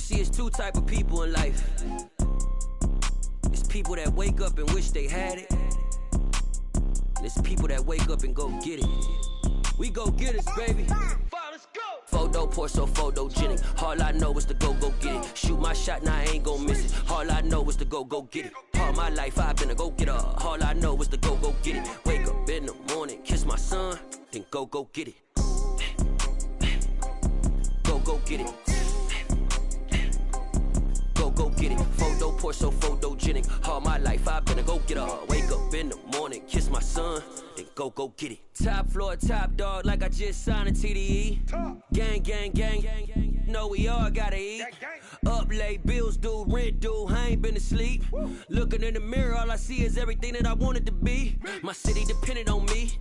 See, it's two type of people in life. It's people that wake up and wish they had it. And it's people that wake up and go get it. We go get it, baby. Let's go. Photo pour so photogenic. All I know is to go get it. Shoot my shot, now I ain't gon' miss it. All I know is to go get it. All my life I've been a go-getter. All I know is to go get it. Wake up in the morning, kiss my son, then go get it. Go get it. Go get it. Photo pour so photogenic. All my life I've been a go-getter. Wake up in the morning, kiss my son, then go get it. Top floor, top dog, like I just signed a TDE. Gang, gang, gang, gang. Know we all gotta eat. Up late, bills due, rent due, I ain't been asleep. Looking in the mirror, all I see is everything that I wanted to be. My city depended on me,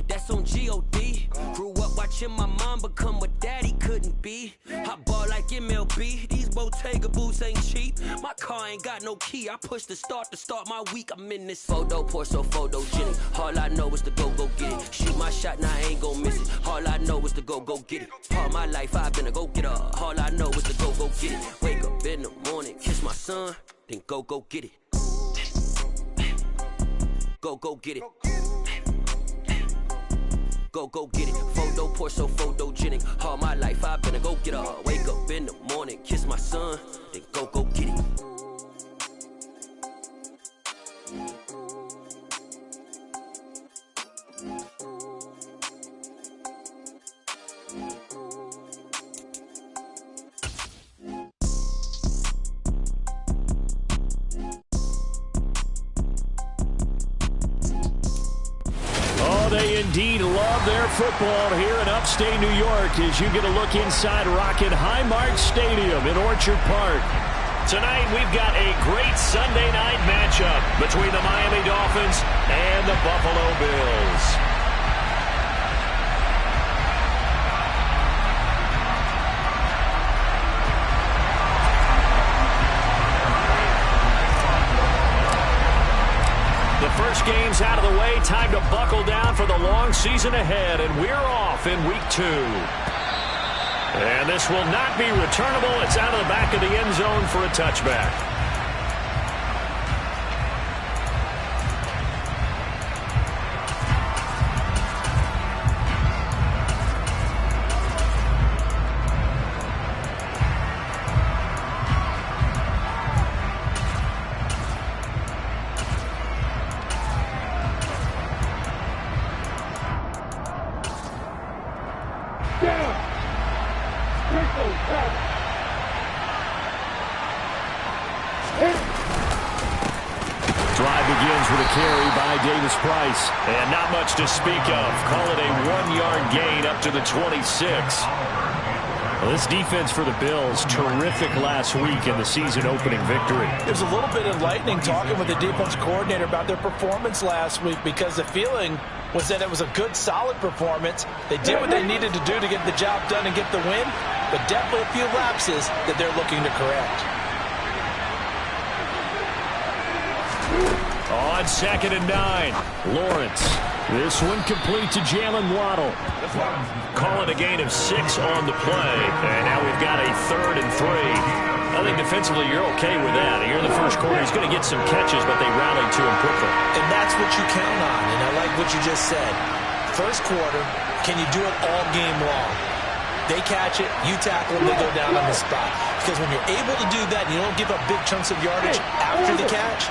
that's on G.O.D. Grew up watching my mom become what daddy couldn't be. I ball like MLB, these Bottega boots ain't cheap. My car ain't got no key, I push the start to start my week. I'm in this photo pour so photogenic. All I know is to go get it. Shoot my shot, now I ain't gon' miss it. All I know is to go get it. All my life I've been a go-getter. All I know is to go get it. Wake up in the morning, kiss my son, then go get it. Go get it. Go get it. Photo pour so photogenic. All my life I've been a go-getter. Wake up in the morning, kiss my son, then go get it. They indeed love their football here in upstate New York as you get a look inside Rocket Highmark Stadium in Orchard Park. Tonight we've got a great Sunday night matchup between the Miami Dolphins and the Buffalo Bills. First game's out of the way. Time to buckle down for the long season ahead, and we're off in week 2. And this will not be returnable. It's out of the back of the end zone for a touchback. Price, and not much to speak of. Call it a 1-yard gain up to the 26. Well, this defense for the Bills, terrific last week in the season-opening victory. It was a little bit enlightening talking with the defense coordinator about their performance last week because the feeling was that it was a good, solid performance. They did what they needed to do to get the job done and get the win, but definitely a few lapses that they're looking to correct. On 2nd and 9, Lawrence. This one complete to Jalen Waddle. Calling a gain of 6 on the play. And now we've got a 3rd and 3. I think defensively you're okay with that. Here in the first quarter, he's going to get some catches, but they rallied to him quickly. And that's what you count on, and I like what you just said. First quarter, can you do it all game long? They catch it, you tackle them, they go down on the spot. Because when you're able to do that and you don't give up big chunks of yardage after the catch,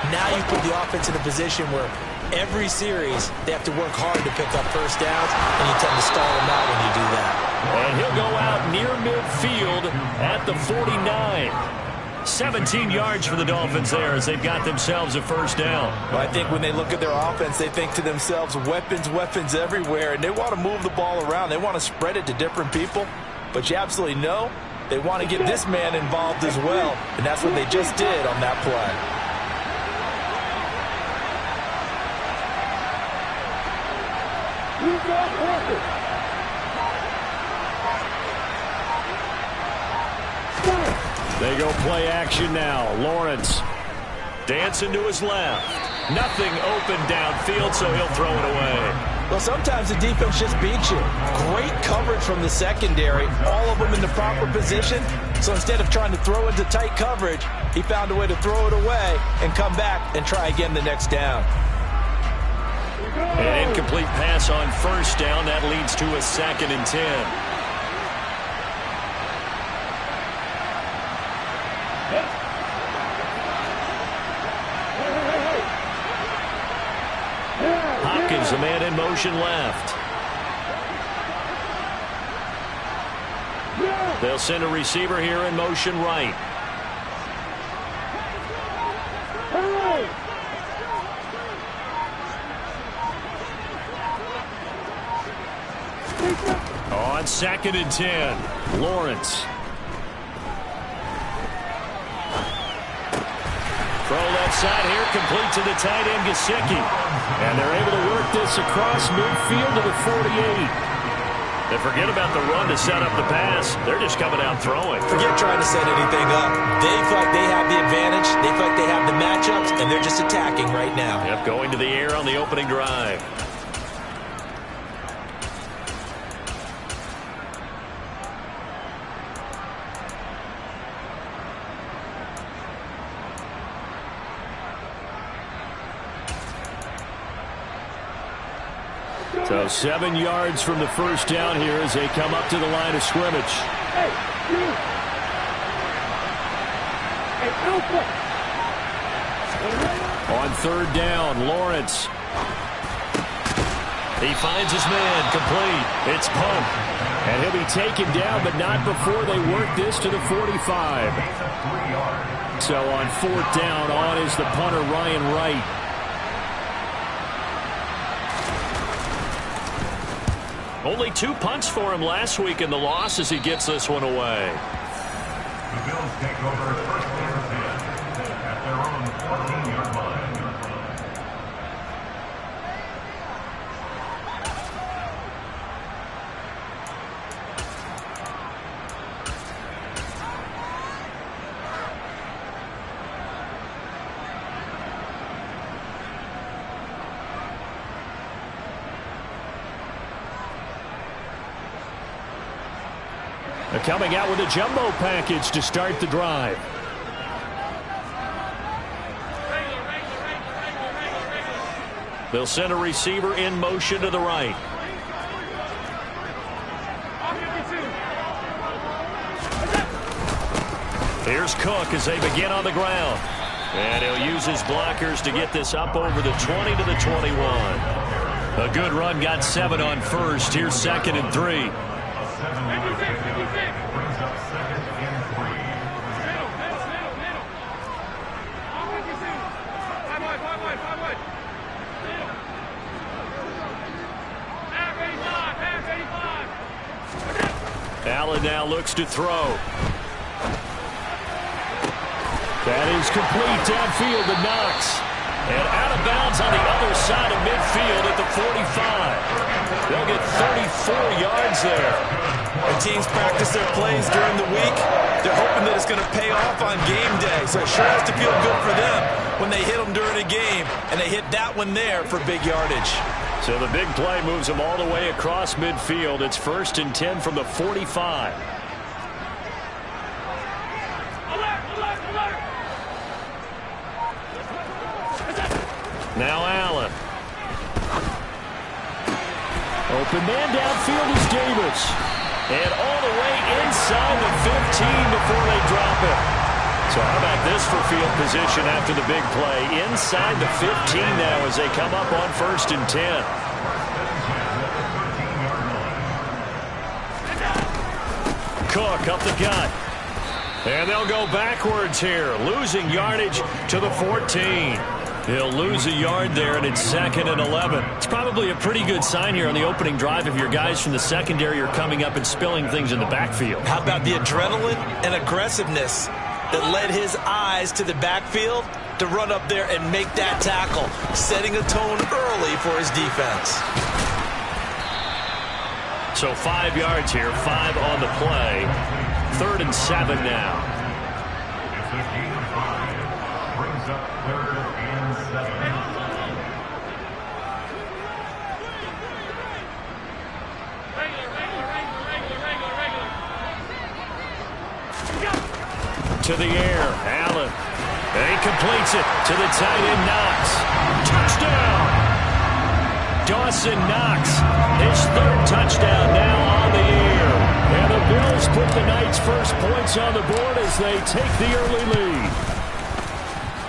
now you put the offense in a position where every series they have to work hard to pick up first downs, and you tend to stall them out when you do that. And he'll go out near midfield at the 49. 17 yards for the Dolphins there as they've got themselves a first down. Well, I think when they look at their offense, they think to themselves, weapons, weapons everywhere, and they want to move the ball around. They want to spread it to different people, but you absolutely know they want to get this man involved as well, and that's what they just did on that play. They go play action now. Lawrence dancing to his left. Nothing open downfield, so he'll throw it away. Well, sometimes the defense just beats you. Great coverage from the secondary. All of them in the proper position. So instead of trying to throw into tight coverage, he found a way to throw it away and come back and try again the next down. An incomplete pass on first down. That leads to a 2nd and 10. Hopkins, the man in motion left. They'll send a receiver here in motion right. On 2nd and 10, Lawrence. Throw left side here, complete to the tight end, Gesicki. And they're able to work this across midfield to the 48. They forget about the run to set up the pass. They're just coming out throwing. Forget trying to set anything up. They feel like they have the advantage. They feel like they have the matchups, and they're just attacking right now. Yep, going to the air on the opening drive. So 7 yards from the first down here as they come up to the line of scrimmage. On 3rd down, Lawrence. He finds his man, complete. It's pumped. And he'll be taken down, but not before they work this to the 45. So on 4th down, on is the punter, Ryan Wright. Only 2 punts for him last week in the loss as he gets this one away. The Bills take over 1st and 10 at their own 14-yard line. They're coming out with a jumbo package to start the drive. They'll send a receiver in motion to the right. Here's Cook as they begin on the ground. And he'll use his blockers to get this up over the 20 to the 21. A good run, got 7 on first. Here's 2nd and 3. Allen now looks to throw. That is complete downfield to Knox. And out of bounds on the other side of midfield at the 45. They'll get 34 yards there. And teams practice their plays during the week. They're hoping that it's going to pay off on game day. So it sure has to feel good for them when they hit them during a game. And they hit that one there for big yardage. So the big play moves them all the way across midfield. It's 1st and 10 from the 45. Now Allen. Open man downfield is Davis. And all the way inside the 15 before they drop it. So how about this for field position after the big play? Inside the 15 now as they come up on 1st and 10. Cook up the gut. And they'll go backwards here, losing yardage to the 14. He'll lose a yard there, and it's 2nd and 11. It's probably a pretty good sign here on the opening drive if your guys from the secondary are coming up and spilling things in the backfield. How about the adrenaline and aggressiveness that led his eyes to the backfield to run up there and make that tackle, setting a tone early for his defense. So 5 yards here, 5 on the play. 3rd and 7 now. It's a gain of 5. Brings up 3rd and 7. Regular. to the air. Allen. And he completes it to the tight end, Knox. Touchdown! Dawson Knox, his third touchdown now on the air. And the Bills put the Knights' first points on the board as they take the early lead.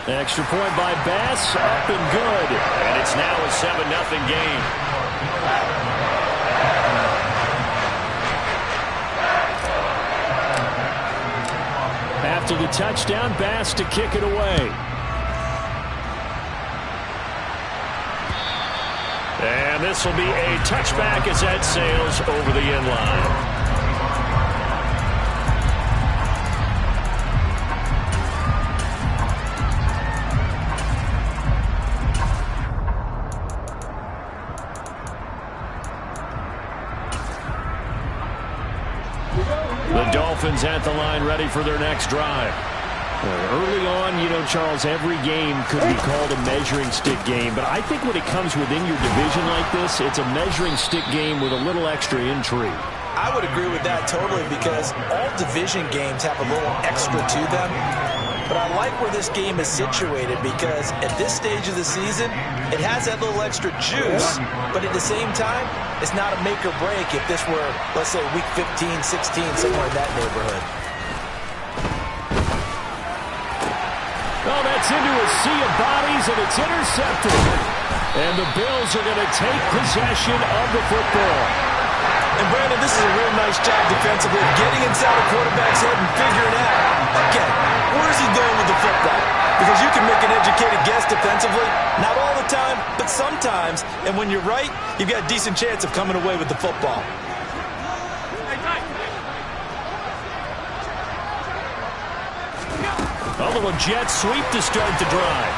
Extra point by Bass, up and good. And it's now a 7-0 game. After the touchdown, Bass to kick it away. And this will be a touchback as that sails over the end line. The Dolphins at the line ready for their next drive. Early on, you know, Charles, every game could be called a measuring stick game, but I think when it comes within your division like this, it's a measuring stick game with a little extra intrigue. I would agree with that totally because all division games have a little extra to them. But I like where this game is situated because at this stage of the season, it has that little extra juice, but at the same time, it's not a make or break if this were, let's say, week 15, 16, somewhere in that neighborhood. Oh, that's into a sea of bodies, and it's intercepted. And the Bills are going to take possession of the football. And, Brandon, this is a real nice job defensively, getting inside a quarterback's head and figuring out, okay, where's he going with the football? Because you can make an educated guess defensively, not all the time, but sometimes. And when you're right, you've got a decent chance of coming away with the football. A little jet sweep to start the drive.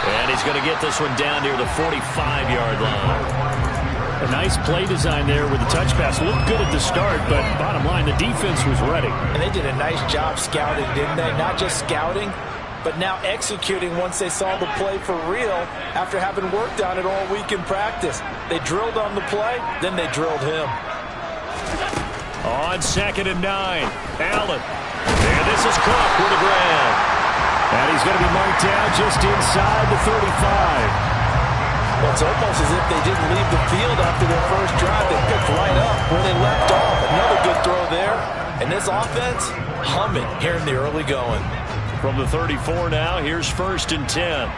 And he's going to get this one down near the 45-yard line. A nice play design there with the touch pass. Looked good at the start, but bottom line, the defense was ready. And they did a nice job scouting, didn't they? Not just scouting, but now executing once they saw the play for real after having worked on it all week in practice. They drilled on the play, then they drilled him. On 2nd and 9, Allen. And this is Cook with the grab. And he's going to be marked down just inside the 35. Well, it's almost as if they didn't leave the field after their first drive. They picked right up where they left off. Another good throw there. And this offense, humming here in the early going. From the 34 now, here's 1st and 10.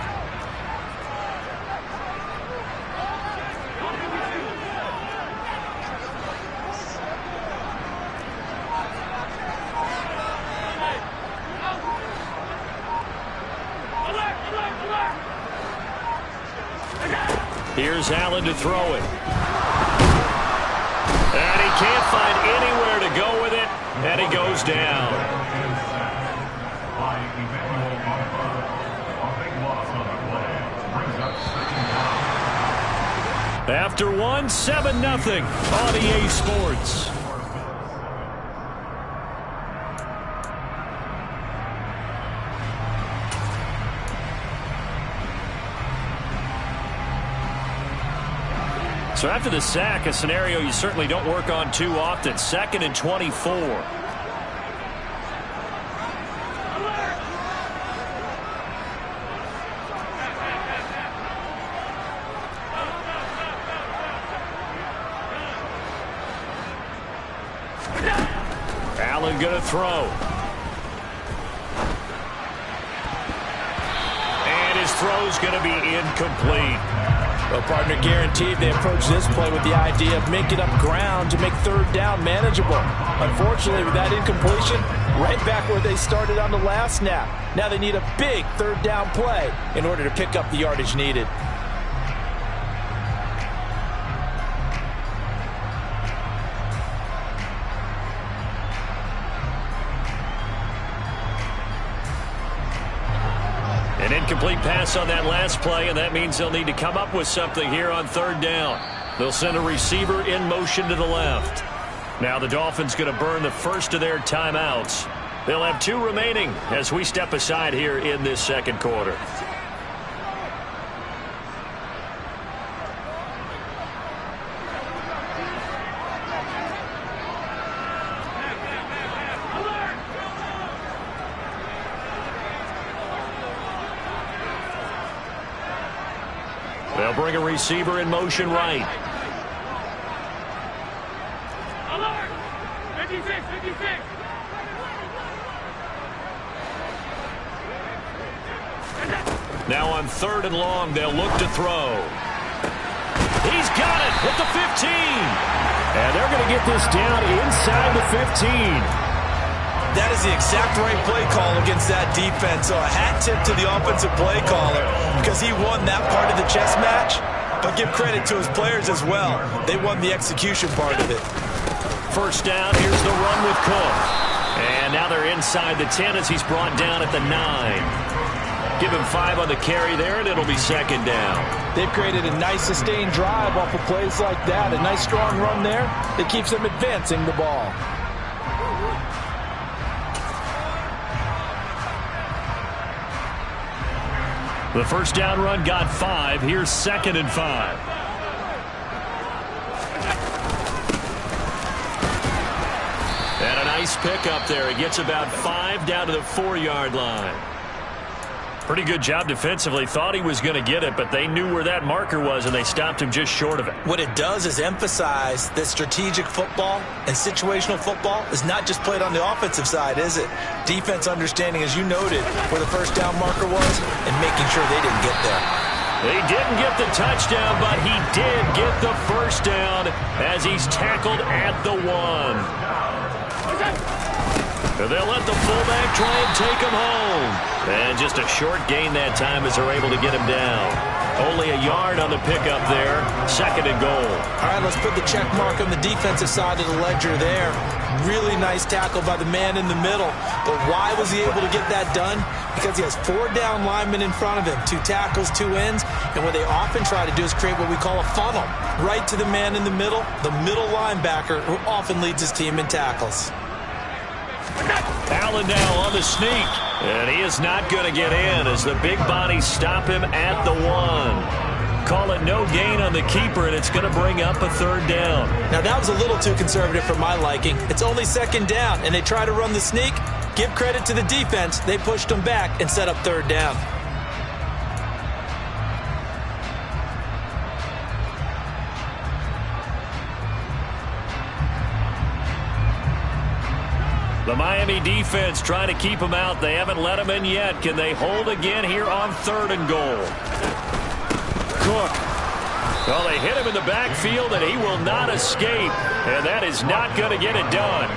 Here's Allen to throw it. And he can't find anywhere to go with it, and he goes down. After one, 7-0 on EA Sports. So after the sack, a scenario you certainly don't work on too often. 2nd and 24. Allen going to throw. And his throw's going to be incomplete. Well, partner, guaranteed they approach this play with the idea of making up ground to make 3rd down manageable. Unfortunately, with that incompletion, right back where they started on the last snap. Now they need a big 3rd down play in order to pick up the yardage needed. An incomplete pass on that last play, and that means they'll need to come up with something here on 3rd down. They'll send a receiver in motion to the left. Now the Dolphins going to burn the first of their timeouts. They'll have 2 remaining as we step aside here in this 2nd quarter. They'll bring a receiver in motion right. Now on 3rd and long, they'll look to throw. He's got it with the 15. And they're going to get this down inside the 15. That is the exact right play call against that defense. So a hat tip to the offensive play caller because he won that part of the chess match. But give credit to his players as well. They won the execution part of it. First down, here's the run with Cook. And now they're inside the 10 as he's brought down at the 9. Give him 5 on the carry there, and it'll be 2nd down. They've created a nice sustained drive off of plays like that. A nice strong run there that keeps them advancing the ball. The first down run got 5. Here's 2nd and 5. And a nice pickup there. He gets about 5 down to the 4-yard line. Pretty good job defensively. Thought he was going to get it, but they knew where that marker was, and they stopped him just short of it. What it does is emphasize that strategic football and situational football is not just played on the offensive side, is it? Defense understanding, as you noted, where the first down marker was and making sure they didn't get there. They didn't get the touchdown, but he did get the first down as he's tackled at the 1. They'll let the fullback try and take him home. And just a short gain that time as they're able to get him down. Only a yard on the pickup there. 2nd and goal. All right, let's put the check mark on the defensive side of the ledger there. Really nice tackle by the man in the middle. But why was he able to get that done? Because he has 4 down linemen in front of him. 2 tackles, 2 ends. And what they often try to do is create what we call a funnel. Right to the man in the middle linebacker, who often leads his team in tackles. Allen now on the sneak, and he is not going to get in as the big bodies stop him at the 1. Call it no gain on the keeper, and it's going to bring up a 3rd down. Now that was a little too conservative for my liking. It's only 2nd down, and they try to run the sneak. Give credit to the defense. They pushed them back and set up 3rd down. The Miami defense trying to keep him out. They haven't let him in yet. Can they hold again here on 3rd and goal? Cook. Well, they hit him in the backfield, and he will not escape. And that is not going to get it done.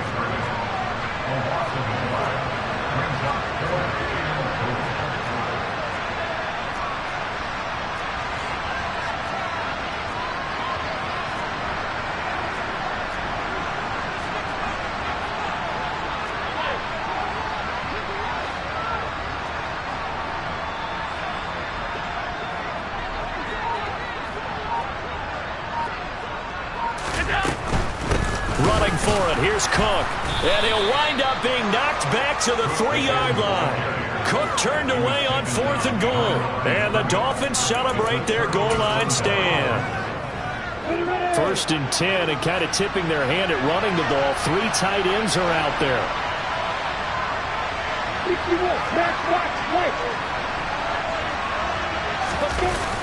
Running for it, here's Cook. And he'll wind up being knocked back to the 3-yard line. Cook turned away on 4th and goal. And the Dolphins celebrate their goal line stand. 1st and 10, and kind of tipping their hand at running the ball. 3 tight ends are out there.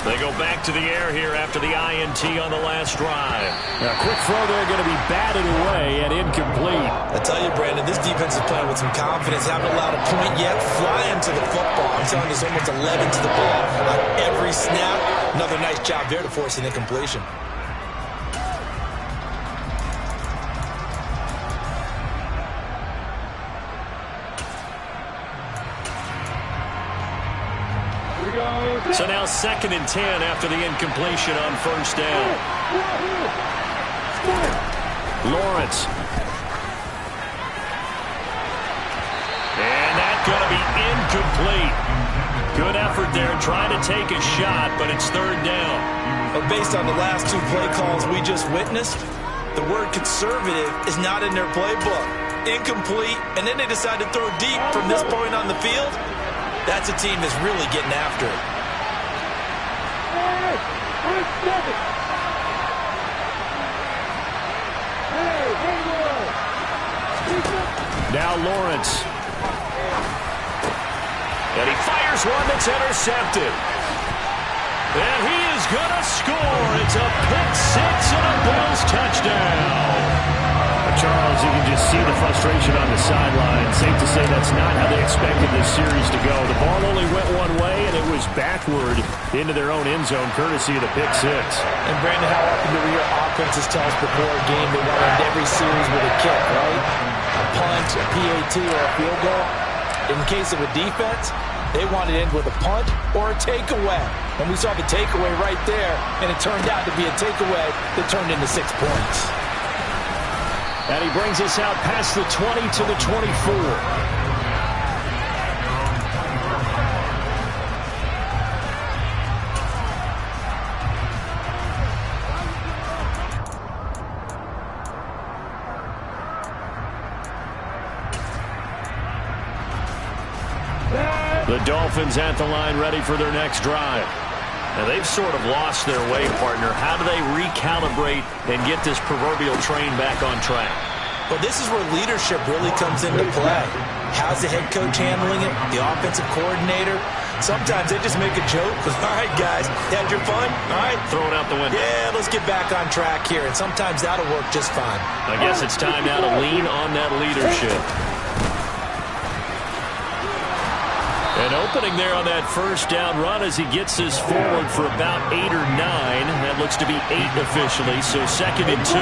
They go back to the air here after the INT on the last drive. A quick throw there, going to be batted away and incomplete. I tell you, Brandon, this defense is playing with some confidence. Haven't allowed a point yet. Flying to the football. I'm telling you, there's almost 11 to the ball on every snap. Another nice job there to force an incompletion. So now 2nd and 10 after the incompletion on 1st down. Lawrence. And that's going to be incomplete. Good effort there trying to take a shot, but it's 3rd down. But based on the last 2 play calls we just witnessed, the word conservative is not in their playbook. Incomplete, and then they decide to throw deep from this point on the field. That's a team that's really getting after it. Now Lawrence. And he fires one that's intercepted. And he is going to score. It's a pick six and a Bills touchdown. Charles, you can just see the frustration on the sideline. Safe to say that's not how they expected this series to go. The ball only went one way, and it was backward into their own end zone, courtesy of the pick six. And Brandon, how often do we hear offenses tell us before a game they want to end every series with a kick, right? A punt, a PAT, or a field goal. In the case of a defense, they want to end with a punt or a takeaway. And we saw the takeaway right there, and it turned out to be a takeaway that turned into 6 points. And he brings us out past the 20 to the 24. The Dolphins at the line, ready for their next drive. Now, they've sort of lost their way, partner. How do they recalibrate and get this proverbial train back on track? Well, this is where leadership really comes into play. How's the head coach handling it? The offensive coordinator? Sometimes they just make a joke. All right, guys, had your fun? All right. Throw it out the window. Yeah, let's get back on track here. And sometimes that'll work just fine. I guess it's time now to lean on that leadership. An opening there on that first down run as he gets this forward for about 8 or 9. That looks to be 8 officially, so 2nd and 2.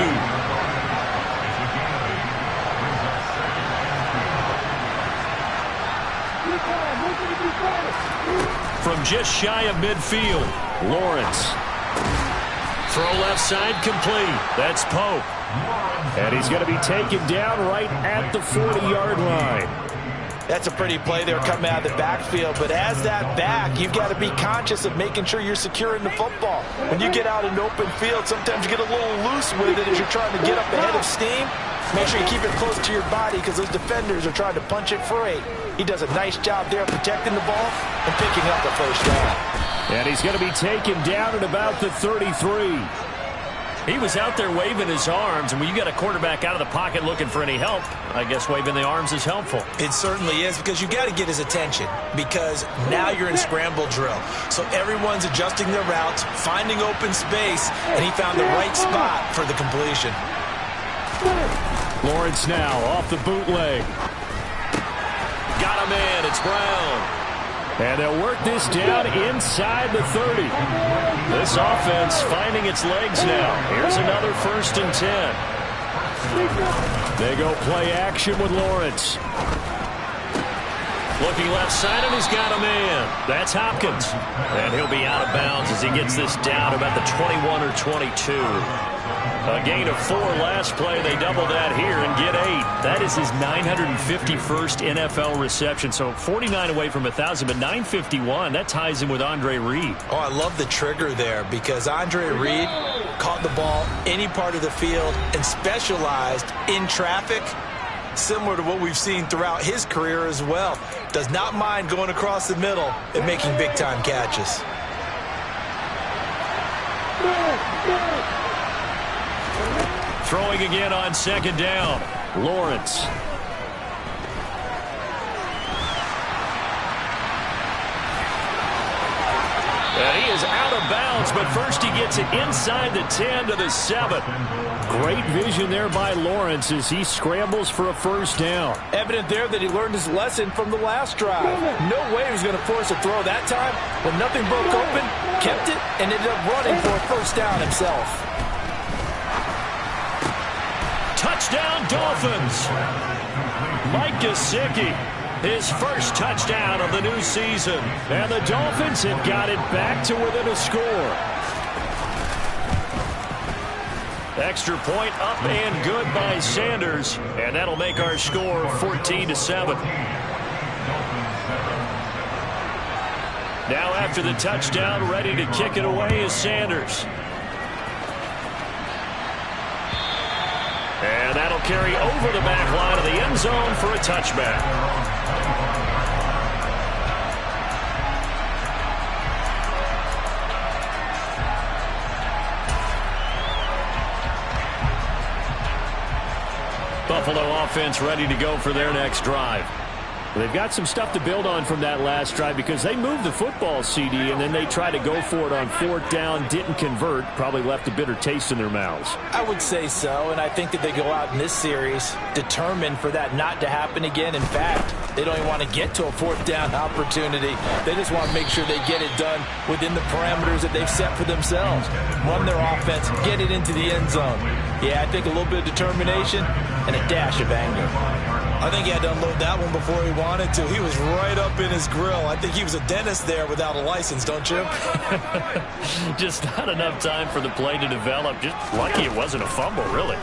From just shy of midfield, Lawrence. Throw left side complete. That's Pope. And he's going to be taken down right at the 40-yard line. That's a pretty play there coming out of the backfield. But as that back, you've got to be conscious of making sure you're securing the football. When you get out in open field, sometimes you get a little loose with it as you're trying to get up ahead of steam. Make sure you keep it close to your body because those defenders are trying to punch it free. He does a nice job there protecting the ball and picking up the first down. And he's going to be taken down at about the 33. He was out there waving his arms, and when you got a quarterback out of the pocket looking for any help, I guess waving the arms is helpful. It certainly is, because you got to get his attention, because now you're in scramble drill. So everyone's adjusting their routes, finding open space, and he found the right spot for the completion. Lawrence now off the bootleg. Got him in. It's Brown. And they'll work this down inside the 30. This offense finding its legs now. Here's another 1st and 10. They go play action with Lawrence. Looking left side, and he's got a man. That's Hopkins. And he'll be out of bounds as he gets this down about the 21 or 22. A gain of 4 last play. They double that here and get 8. That is his 951st NFL reception. So 49 away from 1,000, but 951. That ties him with Andre Reed. Oh, I love the trigger there because Andre Reed caught the ball any part of the field and specialized in traffic, similar to what we've seen throughout his career as well. Does not mind going across the middle and making big-time catches. Throwing again on 2nd down. Lawrence. And he is out of bounds, but first he gets it inside the 10 to the 7. Great vision there by Lawrence as he scrambles for a first down. Evident there that he learned his lesson from the last drive. No way he was going to force a throw that time. When nothing broke open, kept it, and ended up running for a first down himself. Touchdown, Dolphins. Mike Gesicki, his first touchdown of the new season. And the Dolphins have got it back to within a score. Extra point up and good by Sanders. And that'll make our score 14-7. Now after the touchdown, ready to kick it away is Sanders. And that'll carry over the back line of the end zone for a touchback. Buffalo offense ready to go for their next drive. They've got some stuff to build on from that last drive because they moved the football, CD, and then they tried to go for it on 4th down, didn't convert, probably left a bitter taste in their mouths. I would say so, and I think that they go out in this series determined for that not to happen again. In fact, they don't even want to get to a 4th down opportunity. They just want to make sure they get it done within the parameters that they've set for themselves. Run their offense, get it into the end zone. Yeah, I think a little bit of determination and a dash of anger. I think he had to unload that one before he wanted to. He was right up in his grill. I think he was a dentist there without a license, don't you? Just not enough time for the play to develop. Just lucky it wasn't a fumble, really.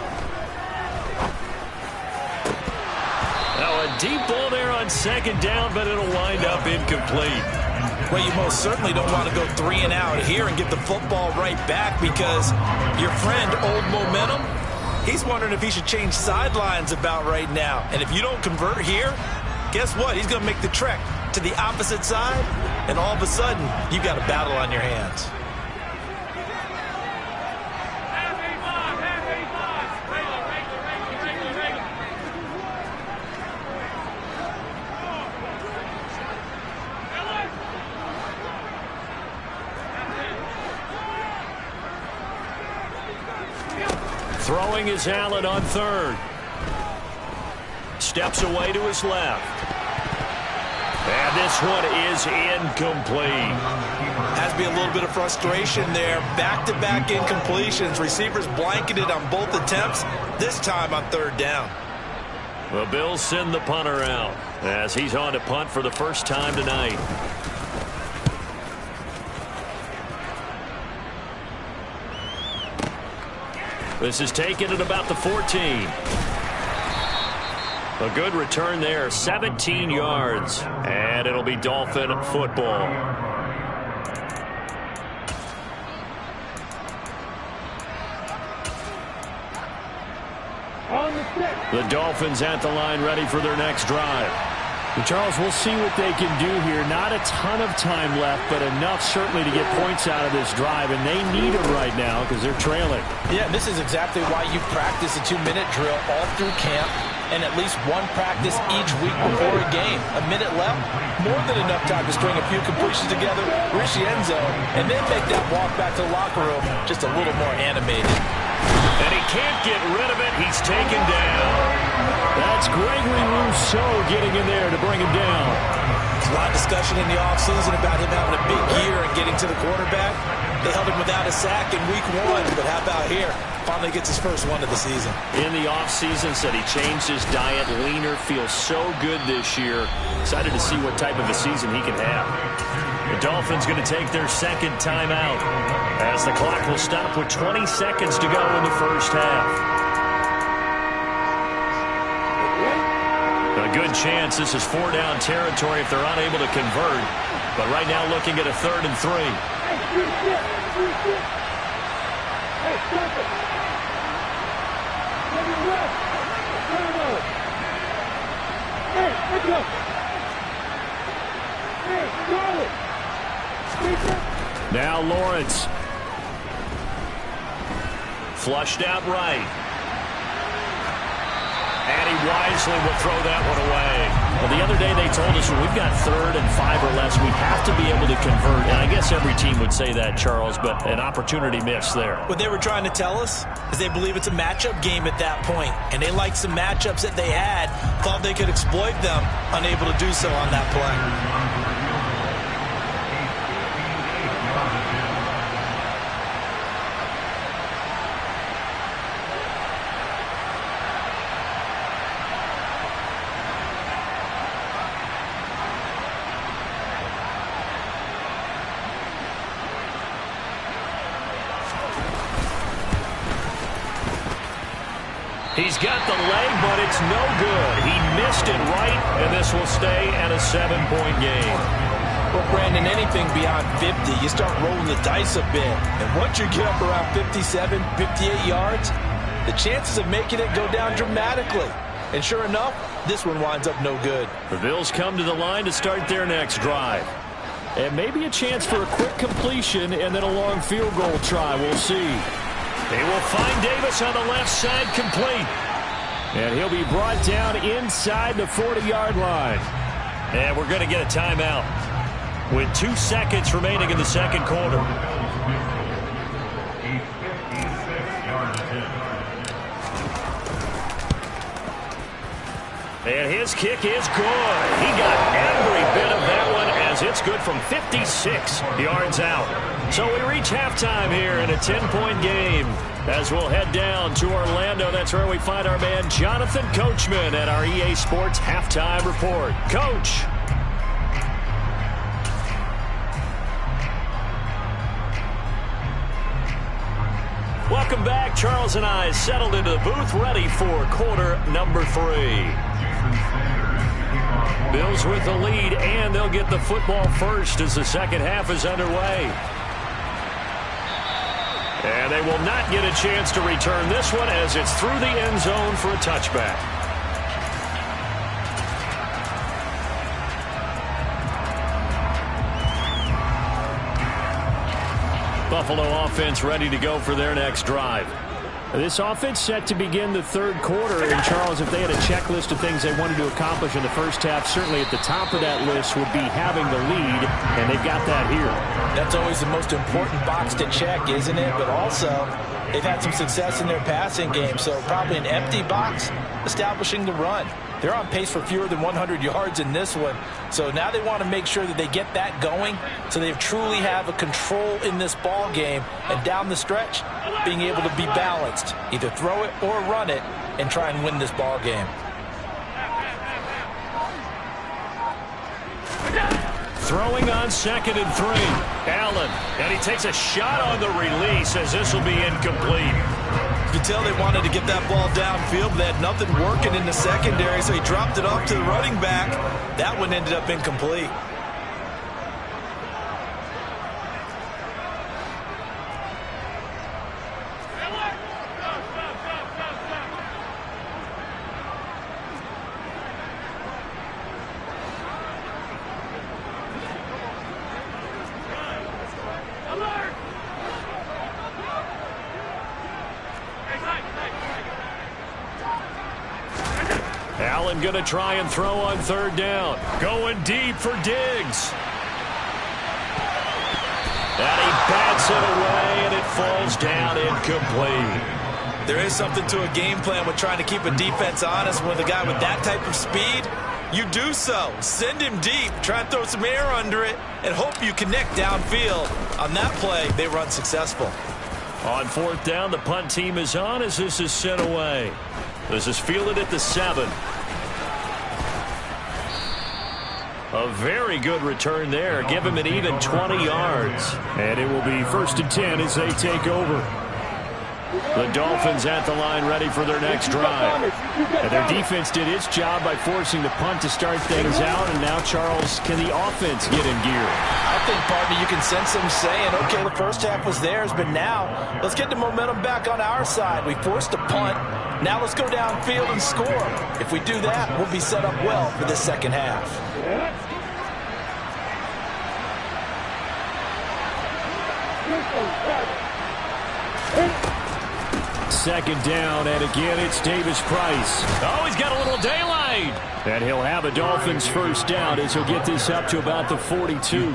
Now a deep ball there on 2nd down, but it'll wind up incomplete. Well, you most certainly don't want to go 3 and out here and get the football right back because your friend, Old Momentum, he's wondering if he should change sidelines about right now. And if you don't convert here, guess what? He's going to make the trek to the opposite side, and all of a sudden, you've got a battle on your hands. Throwing is Allen on 3rd. Steps away to his left. And this one is incomplete. Has to be a little bit of frustration there. Back-to-back incompletions. Receivers blanketed on both attempts, this time on 3rd down. The Bills send the punter out as he's on to punt for the first time tonight. This is taken at about the 14. A good return there, 17 yards. And it'll be Dolphin football. The Dolphins at the line ready for their next drive. And Charles, we'll see what they can do here. Not a ton of time left, but enough certainly to get points out of this drive, and they need it right now because they're trailing. Yeah, this is exactly why you practice a 2-minute drill all through camp and at least one practice each week before a game. A minute left, more than enough time to string a few completions together, reach the end zone, and then make that walk back to the locker room just a little more animated. And he can't get rid of it. He's taken down. That's Gregory Rousseau getting in there to bring him down. There's a lot of discussion in the offseason about him having a big year and getting to the quarterback. They held him without a sack in week 1, but how about here? Finally gets his first one of the season. In the offseason, said he changed his diet, leaner, feels so good this year. Excited to see what type of a season he can have. The Dolphins going to take their 2nd timeout as the clock will stop with 20 seconds to go in the first half. A good chance this is 4-down territory if they're unable to convert. But right now looking at a 3rd and 3. Now Lawrence. Flushed out right. And he wisely will throw that one away. Well, the other day they told us when we've got 3rd and 5 or less, we have to be able to convert. And I guess every team would say that, Charles, but an opportunity missed there. What they were trying to tell us is they believe it's a matchup game at that point. And they liked some matchups that they had, thought they could exploit them, unable to do so on that play. He's got the leg, but it's no good. He missed it right, and this will stay at a 7-point game. Well, Brandon, anything beyond 50, you start rolling the dice a bit. And once you get up around 57, 58 yards, the chances of making it go down dramatically. And sure enough, this one winds up no good. The Bills come to the line to start their next drive. And maybe a chance for a quick completion and then a long field goal try. We'll see. They will find Davis on the left side complete. And he'll be brought down inside the 40-yard line. And we're going to get a timeout with 2 seconds remaining in the second quarter. And his kick is good. He got every bit of that one as it's good from 56 yards out. So we reach halftime here in a 10-point game. As we'll head down to Orlando, that's where we find our man Jonathan Coachman at our EA Sports Halftime Report. Coach. Welcome back. Charles and I settled into the booth, ready for quarter number 3. Bills with the lead, and they'll get the football first as the second half is underway. And they will not get a chance to return this one as it's through the end zone for a touchback. Buffalo offense ready to go for their next drive. This offense set to begin the third quarter. And, Charles, if they had a checklist of things they wanted to accomplish in the first half, certainly at the top of that list would be having the lead, and they've got that here. That's always the most important box to check, isn't it? But also, they've had some success in their passing game, so probably an empty box establishing the run. They're on pace for fewer than 100 yards in this one. So now they want to make sure that they get that going so they truly have a control in this ball game. And down the stretch, being able to be balanced. Either throw it or run it and try and win this ball game. Throwing on 2nd and 3. Allen. And he takes a shot on the release as this will be incomplete. You could tell they wanted to get that ball downfield, but they had nothing working in the secondary, so he dropped it off to the running back. That one ended up incomplete. Allen going to try and throw on 3rd down. Going deep for Diggs. And he bats it away, and it falls down incomplete. There is something to a game plan with trying to keep a defense honest. With a guy with that type of speed, you do so. Send him deep, try and throw some air under it, and hope you connect downfield. On that play, they run successful. On 4th down, the punt team is on as this is sent away. This is fielded at the 7. A very good return there. Give him an even 20 yards. And it will be 1st and 10 as they take over. The Dolphins at the line ready for their next drive. And their defense did its job by forcing the punt to start things out. And now, Charles, can the offense get in gear? I think, partner, you can sense them saying, okay, the first half was theirs, but now let's get the momentum back on our side. We forced a punt. Now let's go downfield and score. If we do that, we'll be set up well for the second half. 2nd down, and again it's Davis Price. Oh, he's got a little daylight. And he'll have a Dolphins 1st down as he'll get this up to about the 42.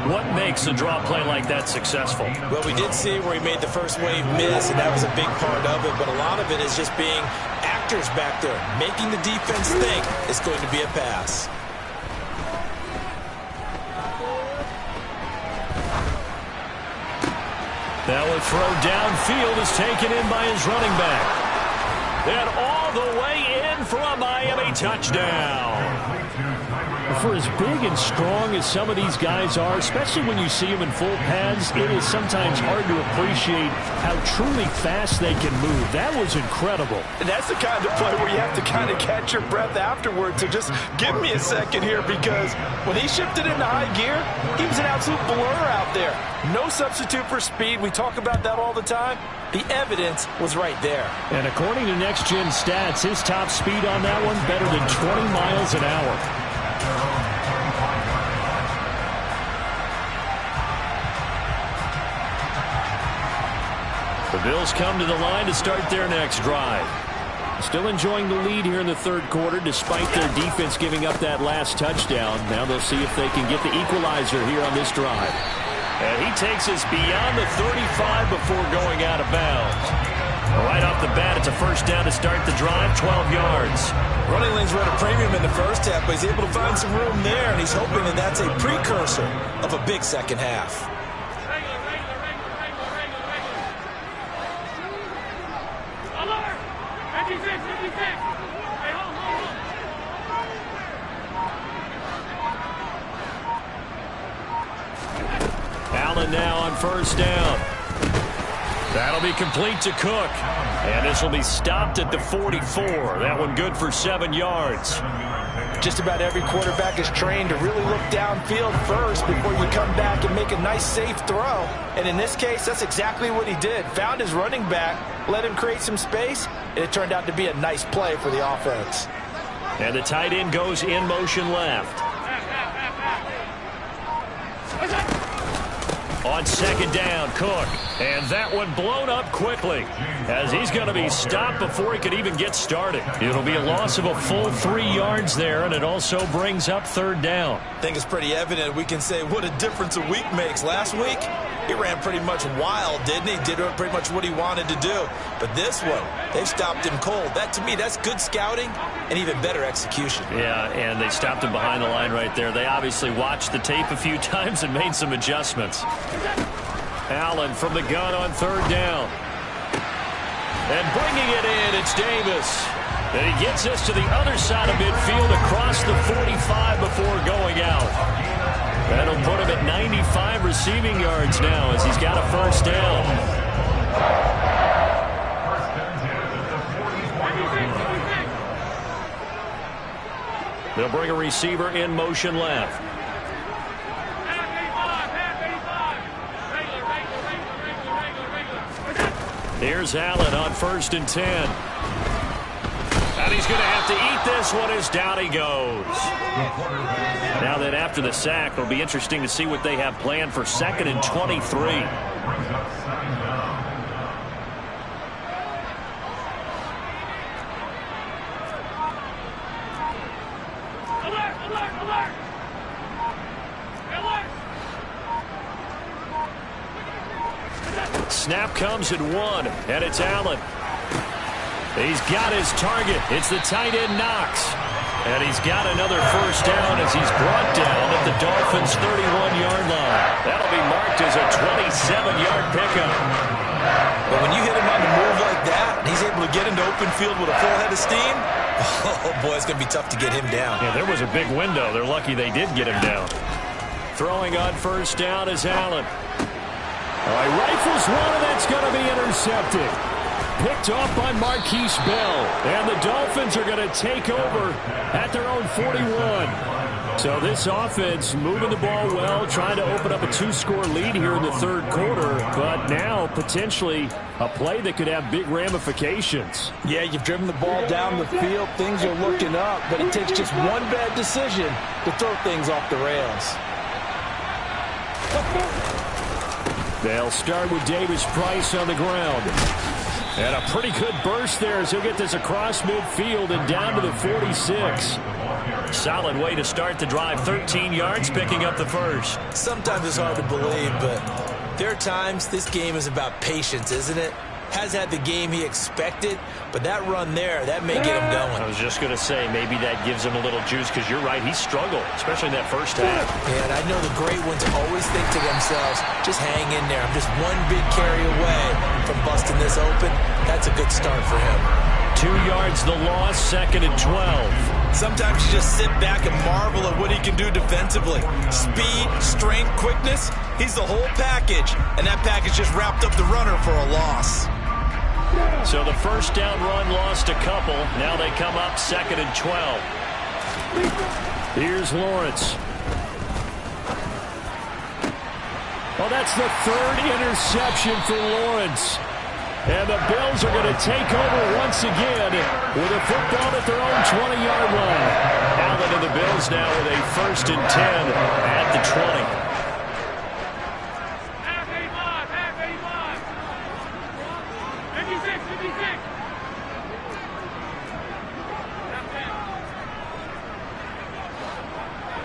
What makes a draw play like that successful? Well, we did see where he made the first wave miss, and that was a big part of it. But a lot of it is just being actors back there, making the defense think it's going to be a pass. That would throw downfield is taken in by his running back. And all the way in for a Miami touchdown. For as big and strong as some of these guys are, especially when you see them in full pads, it is sometimes hard to appreciate how truly fast they can move. That was incredible. And that's the kind of play where you have to kind of catch your breath afterwards. So just give me a second here, because when he shifted into high gear, he was an absolute blur out there. No substitute for speed. We talk about that all the time. The evidence was right there. And according to Next Gen Stats, his top speed on that one better than 20 miles an hour. The Bills come to the line to start their next drive. Still enjoying the lead here in the third quarter despite their defense giving up that last touchdown. Now they'll see if they can get the equalizer here on this drive. And he takes us beyond the 35 before going out of bounds. Right off the bat, it's a first down to start the drive, 12 yards. Running lanes were at a premium in the first half, but he's able to find some room there, and he's hoping that that's a precursor of a big second half. Allen now on first down. That'll be complete to Cook. And this will be stopped at the 44. That one good for 7 yards. Just about every quarterback is trained to really look downfield first before you come back and make a nice, safe throw. And in this case, that's exactly what he did. Found his running back, let him create some space, and it turned out to be a nice play for the offense. And the tight end goes in motion left. On second down, Cook. And that one blown up quickly as he's going to be stopped before he could even get started. It'll be a loss of a full 3 yards there, and it also brings up third down. I think it's pretty evident. We can say what a difference a week makes. Last week, he ran pretty much wild, didn't he? Did pretty much what he wanted to do. But this one, they've stopped him cold. That, to me, that's good scouting and even better execution. Yeah, and they stopped him behind the line right there. They obviously watched the tape a few times and made some adjustments. Allen from the gun on third down. And bringing it in, it's Davis. And he gets us to the other side of midfield across the 45 before going out. That'll put him at 95 receiving yards now as he's got a first down. They'll bring a receiver in motion left. Here's Allen on 1st and 10. And he's going to have to eat this one as down he goes. Now then, after the sack, it'll be interesting to see what they have planned for 2nd and 23. Snap comes at 1, and it's Allen. He's got his target. It's the tight end Knox. And he's got another first down as he's brought down at the Dolphins' 31-yard line. That'll be marked as a 27-yard pickup. But when you hit him on the move like that, and he's able to get into open field with a full head of steam, oh boy, it's going to be tough to get him down. Yeah, there was a big window. They're lucky they did get him down. Throwing on first down is Allen. All right, rifles one, and that's going to be intercepted. Picked off by Marquise Bell. And the Dolphins are going to take over at their own 41. So this offense moving the ball well, trying to open up a 2-score lead here in the third quarter. But now potentially a play that could have big ramifications. Yeah, you've driven the ball down the field. Things are looking up, but it takes just one bad decision to throw things off the rails. They'll start with Davis Price on the ground. And a pretty good burst there as he'll get this across midfield and down to the 46. Solid way to start the drive. 13 yards, picking up the first. Sometimes it's hard to believe, but there are times this game is about patience, isn't it? Has had the game he expected, but that run there, that may get him going. I was just going to say, maybe that gives him a little juice, because you're right, he struggled, especially in that first half. Yeah, and I know the great ones always think to themselves, just hang in there. I'm just one big carry away from busting this open. That's a good start for him. 2 yards the loss, 2nd and 12. Sometimes you just sit back and marvel at what he can do defensively. Speed, strength, quickness, he's the whole package. And that package just wrapped up the runner for a loss. So the first down run lost a couple. Now they come up 2nd and 12. Here's Lawrence. Well, that's the 3rd interception for Lawrence. And the Bills are going to take over once again with a football at their own 20-yard line. Allen and the Bills now with a 1st and 10 at the 20.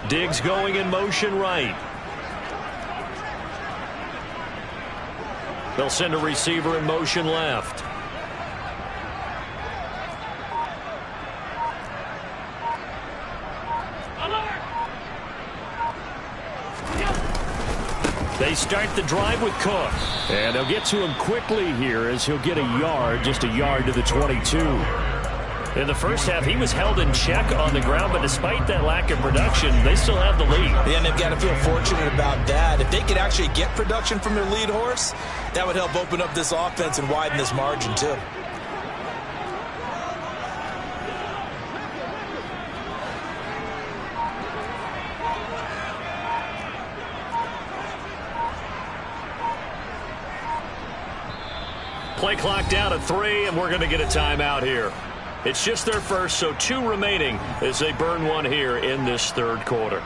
Diggs going in motion right. They'll send a receiver in motion left. They start the drive with Cook. And they'll get to him quickly here as he'll get a yard, just a yard to the 22. In the first half, he was held in check on the ground, but despite that lack of production, they still have the lead. Yeah, and they've got to feel fortunate about that. If they could actually get production from their lead horse, that would help open up this offense and widen this margin, too. Play clock down at 3, and we're going to get a timeout here. It's just their first, so 2 remaining as they burn one here in this third quarter.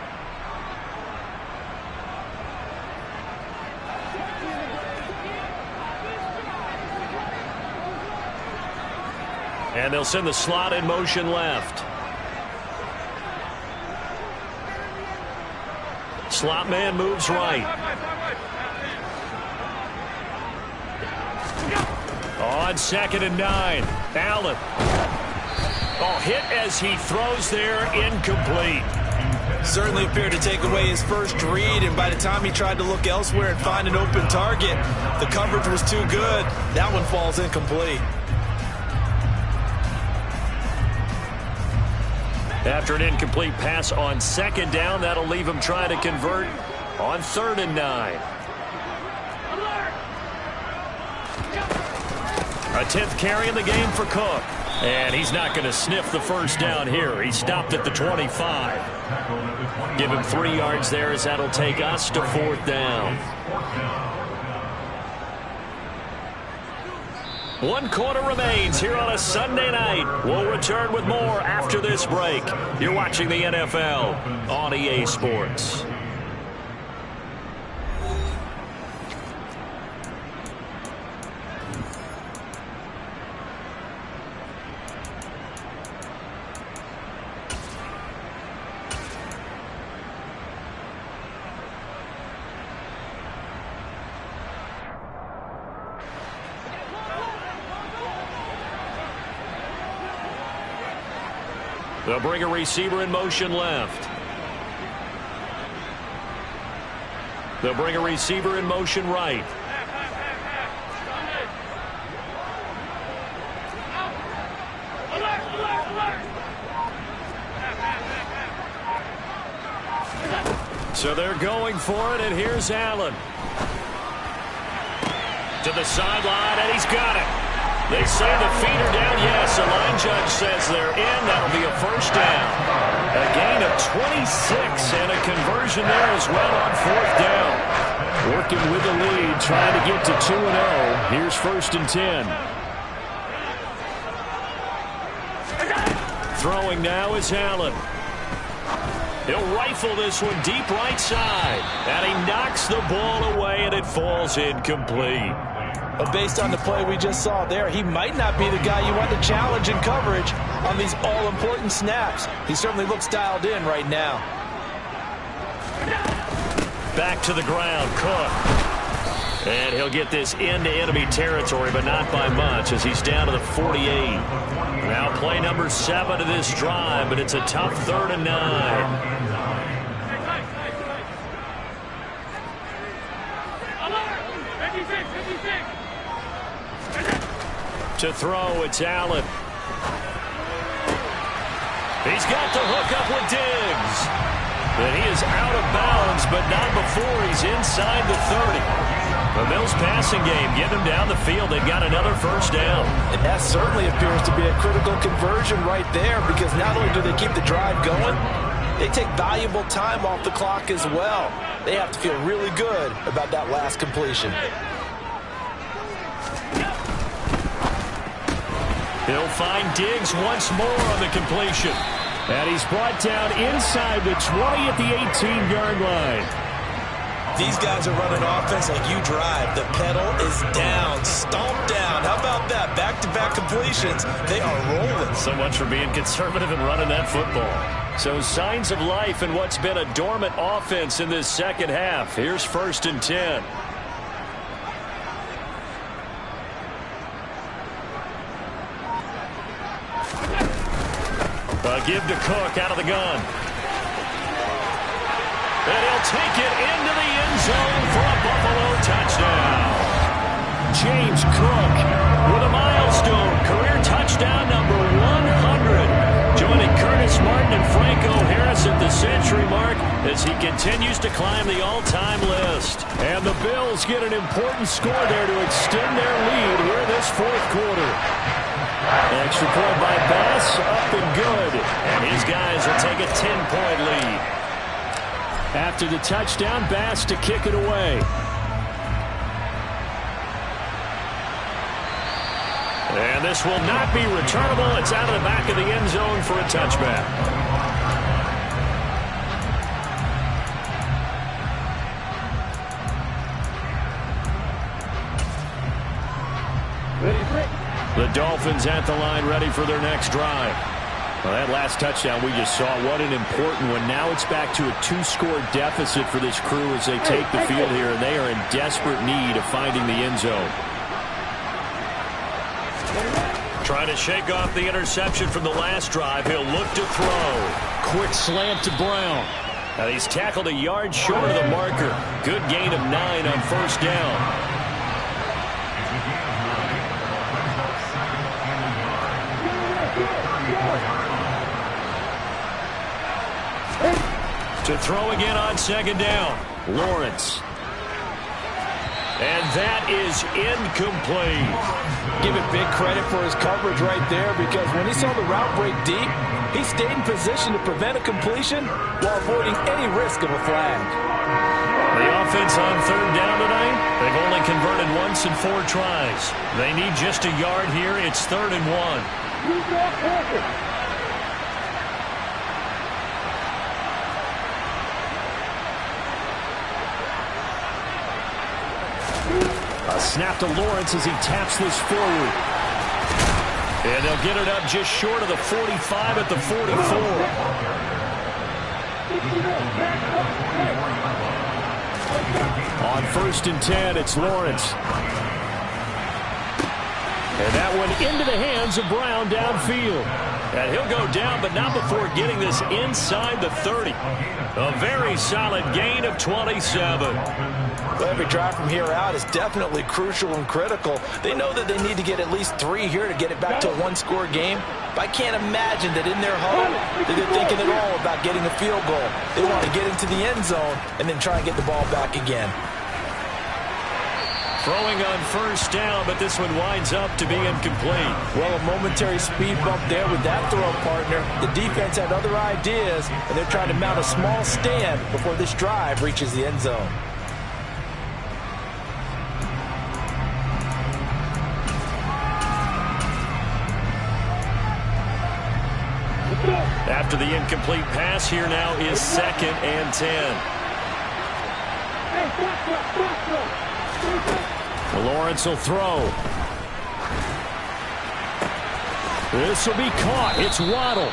And they'll send the slot in motion left. Slot man moves right. On 2nd and 9, Allen. Oh, hit as he throws there, incomplete. Certainly appeared to take away his first read, and by the time he tried to look elsewhere and find an open target, the coverage was too good. That one falls incomplete. After an incomplete pass on 2nd down, that'll leave him trying to convert on 3rd and 9. A 10th carry in the game for Cook. And he's not going to sniff the first down here. He stopped at the 25. Give him 3 yards there as that'll take us to 4th down. 1 quarter remains here on a Sunday night. We'll return with more after this break. You're watching the NFL on EA Sports. They'll bring a receiver in motion left. They'll bring a receiver in motion right. So they're going for it, and here's Allen. To the sideline, and he's got it. They say the feet are down. Yes, the line judge says they're in. That'll be a first down. A gain of 26 and a conversion there as well on 4th down. Working with the lead, trying to get to 2-0. Here's 1st and 10. Throwing now is Allen. He'll rifle this one deep right side. And he knocks the ball away, and it falls incomplete. But based on the play we just saw there, he might not be the guy you want to challenge in coverage on these all-important snaps. He certainly looks dialed in right now. Back to the ground, Cook. And he'll get this into enemy territory, but not by much as he's down to the 48. Now play number 7 of this drive, but it's a tough 3rd and 9. To throw, it's Allen. He's got the hook up with Diggs. And he is out of bounds, but not before he's inside the 30. The Bills passing game, get him down the field. They've got another first down. And that certainly appears to be a critical conversion right there, because not only do they keep the drive going, they take valuable time off the clock as well. They have to feel really good about that last completion. He'll find Diggs once more on the completion. And he's brought down inside the 20 at the 18-yard line. these guys are running offense like you drive. The pedal is down, stomp down. How about that? Back-to-back completions. They are rolling. So much for being conservative and running that football. So signs of life in what's been a dormant offense in this second half. Here's 1st and 10. A give to Cook out of the gun. And he'll take it into the end zone for a Buffalo touchdown. James Cook with a milestone career touchdown number 100. Joining Curtis Martin and Franco Harris at the century mark as he continues to climb the all-time list. And the Bills get an important score there to extend their lead here this fourth quarter. Extra point by Bass, up and good. And his guys will take a 10-point lead. After the touchdown, Bass to kick it away. And this will not be returnable. It's out of the back of the end zone for a touchback. The Dolphins at the line, ready for their next drive. Well, that last touchdown we just saw, what an important one. Now it's back to a 2-score deficit for this crew as they take the field here, and they are in desperate need of finding the end zone. Trying to shake off the interception from the last drive. He'll look to throw. Quick slant to Brown. Now he's tackled a yard short of the marker. Good gain of 9 on 1st down. To throw again on 2nd down. Lawrence. And that is incomplete. Give it big credit for his coverage right there, because when he saw the route break deep, he stayed in position to prevent a completion while avoiding any risk of a flag. The offense on 3rd down tonight, they've only converted once in 4 tries. They need just a yard here. It's 3rd and 1. A snap to Lawrence as he taps this forward. And they'll get it up just short of the 45 at the 44. On 1st and 10, it's Lawrence. And that one into the hands of Brown downfield. And he'll go down, but not before getting this inside the 30. A very solid gain of 27. Well, every drive from here out is definitely crucial and critical. They know that they need to get at least 3 here to get it back to a 1-score game. But I can't imagine that in their huddle that they're thinking at all about getting a field goal. They want to get into the end zone and then try and get the ball back again. Throwing on 1st down, but this one winds up to be incomplete. Well, a momentary speed bump there with that throw partner. The defense had other ideas, and they're trying to mount a small stand before this drive reaches the end zone. After the incomplete pass, here now is 2nd and 10. Lawrence will throw. This will be caught. It's Waddle.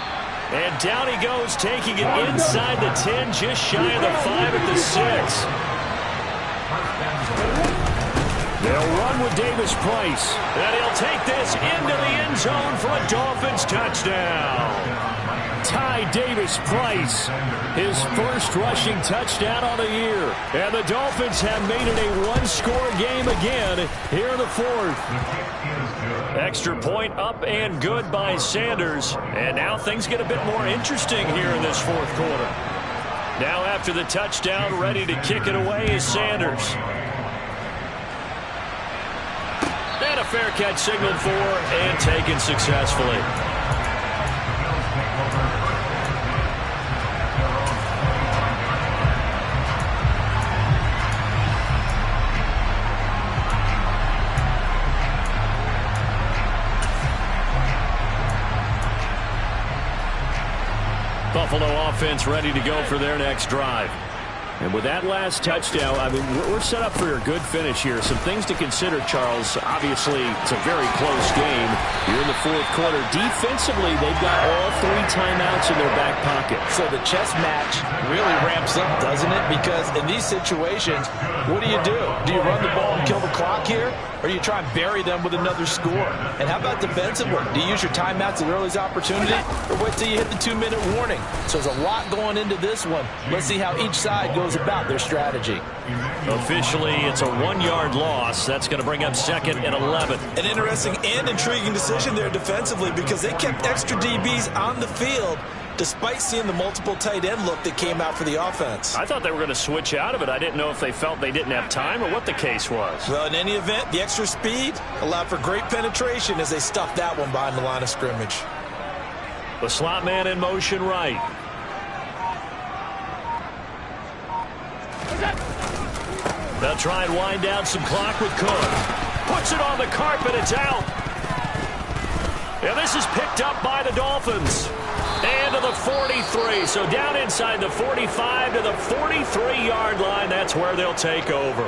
And down he goes, taking it inside the 10, just shy of the 5 at the 6. They'll run with Davis Price. And he'll take this into the end zone for a Dolphins touchdown. Ty Davis Price, his first rushing touchdown on the year. And the Dolphins have made it a 1-score game again here in the 4th. Extra point up and good by Sanders. And now things get a bit more interesting here in this 4th quarter. Now after the touchdown, ready to kick it away is Sanders. And a fair catch signaled for and taken successfully. Buffalo offense ready to go for their next drive. And with that last touchdown, I mean, we're set up for a good finish here. Some things to consider, Charles. Obviously, it's a very close game. You're in the fourth quarter. Defensively, they've got all 3 timeouts in their back pocket. So the chess match really ramps up, doesn't it? Because in these situations, what do? Do you run the ball and kill the clock here? Or do you try and bury them with another score? And how about defensively? Do you use your timeouts at earliest opportunity? Or wait till you hit the 2-minute warning? So there's a lot going into this one. Let's see how each side goes about their strategy. Officially, it's a 1-yard loss. That's going to bring up 2nd and 11. An interesting and intriguing decision there defensively because they kept extra DBs on the field despite seeing the multiple tight end look that came out for the offense. I thought they were going to switch out of it. I didn't know if they felt they didn't have time or what the case was. Well, in any event, the extra speed allowed for great penetration as they stuffed that one behind the line of scrimmage. The slot man in motion right. They'll try and wind down some clock with Cook. Puts it on the carpet. It's out. And this is picked up by the Dolphins. And to the 43. So down inside the 45 to the 43-yard line. That's where they'll take over.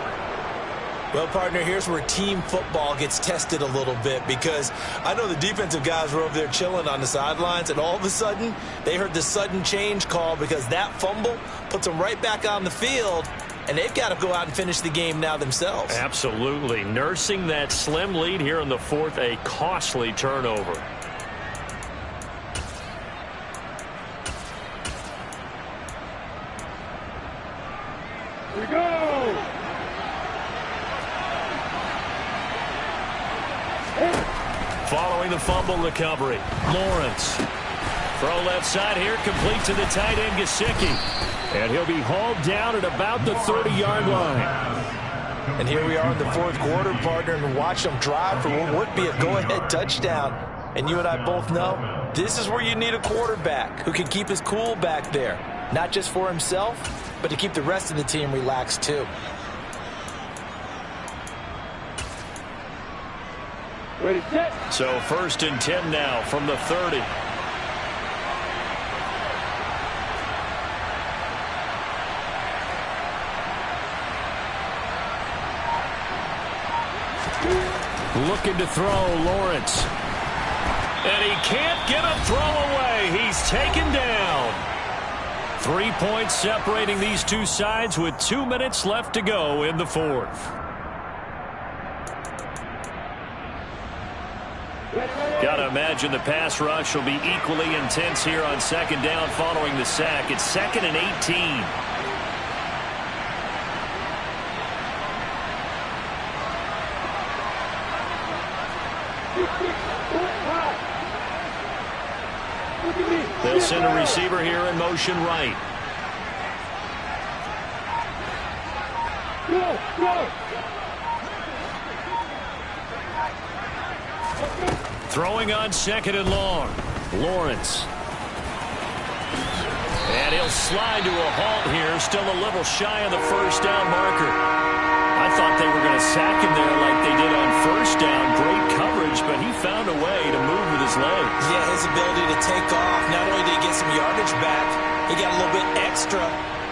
Well, partner, here's where team football gets tested a little bit because I know the defensive guys were over there chilling on the sidelines, and all of a sudden they heard the sudden change call because that fumble puts them right back on the field, and they've got to go out and finish the game now themselves. Absolutely. Nursing that slim lead here in the fourth, a costly turnover. Here we go! Following the fumble recovery, Lawrence. Throw left side here, complete to the tight end, Gesicki. And he'll be hauled down at about the 30-yard line. And here we are in the fourth quarter, partner, and watch them drive for what would be a go-ahead touchdown. And you and I both know this is where you need a quarterback who can keep his cool back there. Not just for himself, but to keep the rest of the team relaxed too. Ready, set. So 1st and 10 now from the 30. Looking to throw, Lawrence. And he can't get a throw away. He's taken down. 3 points separating these two sides with 2 minutes left to go in the fourth. Gotta imagine the pass rush will be equally intense here on 2nd down following the sack. It's 2nd and 18. They'll send a receiver here in motion right. Go, go. Throwing on 2nd and long. Lawrence. And he'll slide to a halt here. Still a little shy of the 1st down marker. I thought they were going to sack him there like they did on 1st down. Great coverage, but he found a way to move with his legs. Yeah, his ability to take off. Not only did he get some yardage back, he got a little bit extra.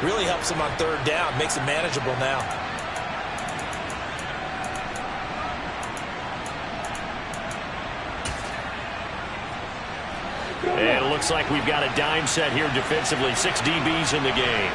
Really helps him on 3rd down. Makes it manageable now. And it looks like we've got a dime set here defensively. 6 DBs in the game.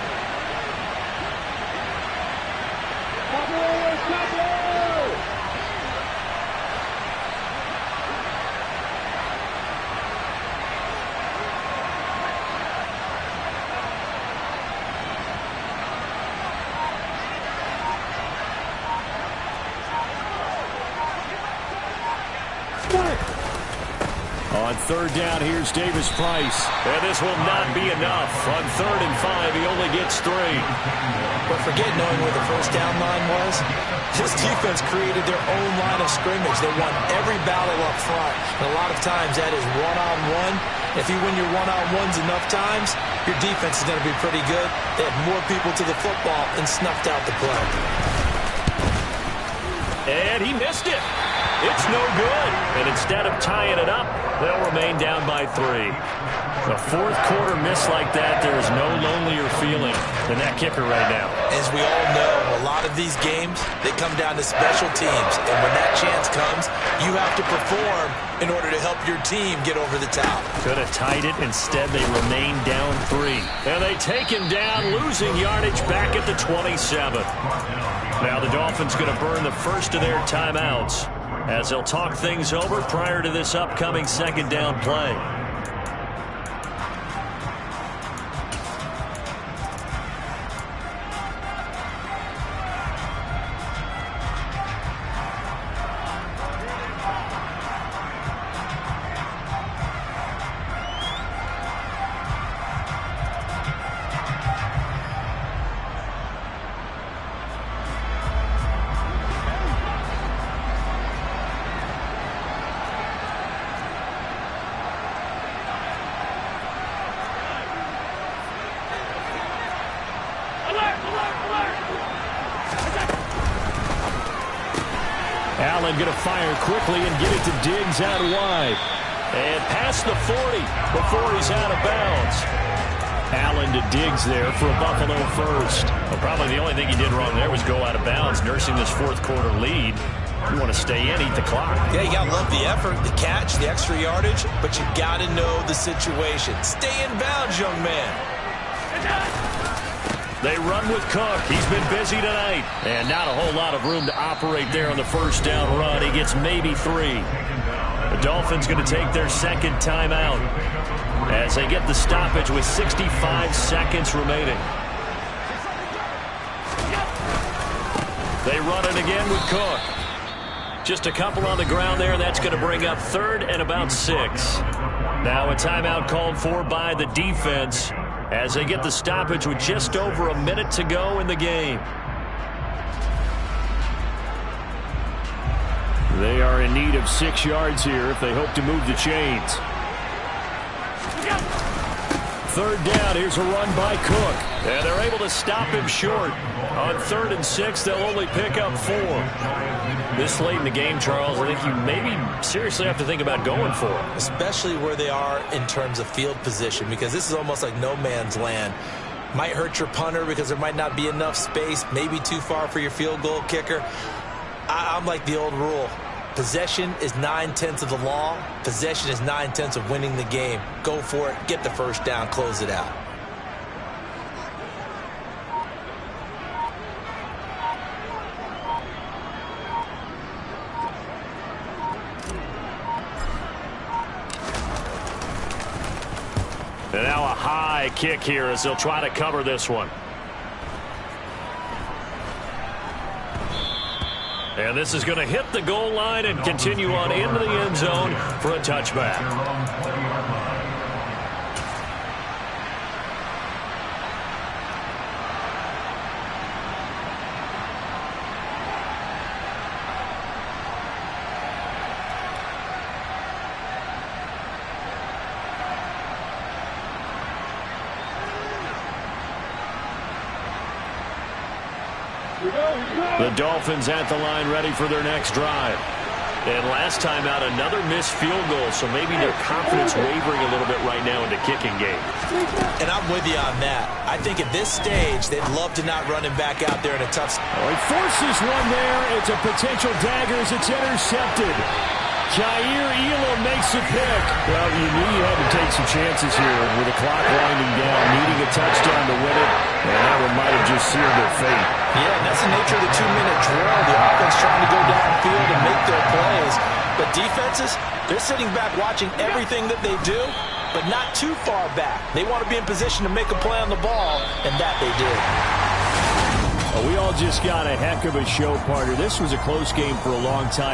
On 3rd down, here's Davis Price. And this will not be enough. On 3rd and 5, he only gets 3. But forget knowing where the 1st down line was. This defense created their own line of scrimmage. They won every battle up front. And a lot of times that is one-on-one. If you win your one-on-ones enough times, your defense is going to be pretty good. They had more people to the football and snuffed out the play. And he missed it. It's no good. And instead of tying it up, they'll remain down by 3. A fourth quarter miss like that, there is no lonelier feeling than that kicker right now. As we all know, a lot of these games, they come down to special teams. And when that chance comes, you have to perform in order to help your team get over the top. Could have tied it. Instead, they remain down 3. And they take him down, losing yardage back at the 27. Now the Dolphins going to burn the first of their timeouts as they'll talk things over prior to this upcoming second down play. Allen going to fire quickly and get it to Diggs out wide. And past the 40 before he's out of bounds. Allen to Diggs there for a Buffalo first. Well, probably the only thing he did wrong there was go out of bounds, nursing this fourth quarter lead. You want to stay in, eat the clock. Yeah, you got to love the effort, the catch, the extra yardage, but you got to know the situation. Stay in bounds, young man. They run with Cook. He's been busy tonight. And not a whole lot of room to operate there on the first down run. He gets maybe 3. The Dolphins going to take their second timeout as they get the stoppage with 65 seconds remaining. They run it again with Cook. Just a couple on the ground there. That's going to bring up 3rd and about 6. Now a timeout called for by the defense as they get the stoppage with just over a minute to go in the game. They are in need of 6 yards here if they hope to move the chains. 3rd down, here's a run by Cook. And they're able to stop him short. On 3rd and 6, they'll only pick up 4. This late in the game, Charles, I think you maybe seriously have to think about going for it. Especially where they are in terms of field position, because this is almost like no man's land. Might hurt your punter because there might not be enough space, maybe too far for your field goal kicker. I'm like the old rule. Possession is 9/10 of the law. Possession is 9/10 of winning the game. Go for it. Get the first down. Close it out. And now a high kick here as they'll try to cover this one. And this is going to hit the goal line and continue on into the end zone for a touchback. The Dolphins at the line ready for their next drive. And last time out, another missed field goal, so maybe their confidence wavering a little bit right now in the kicking game. And I'm with you on that. I think at this stage, they'd love to not run him back out there in a tough spot. Oh, he forces one there. It's a potential dagger as it's intercepted. Jair Elam makes a pick. Well, you knew you had to take some chances here with the clock winding down, needing a touchdown to win it, and that one might have just sealed their fate. Yeah, and that's the nature of the 2-minute drill. The offense trying to go downfield and make their plays. But defenses, they're sitting back watching everything that they do, but not too far back. They want to be in position to make a play on the ball, and that they did. Well, we all just got a heck of a show, partner. This was a close game for a long time.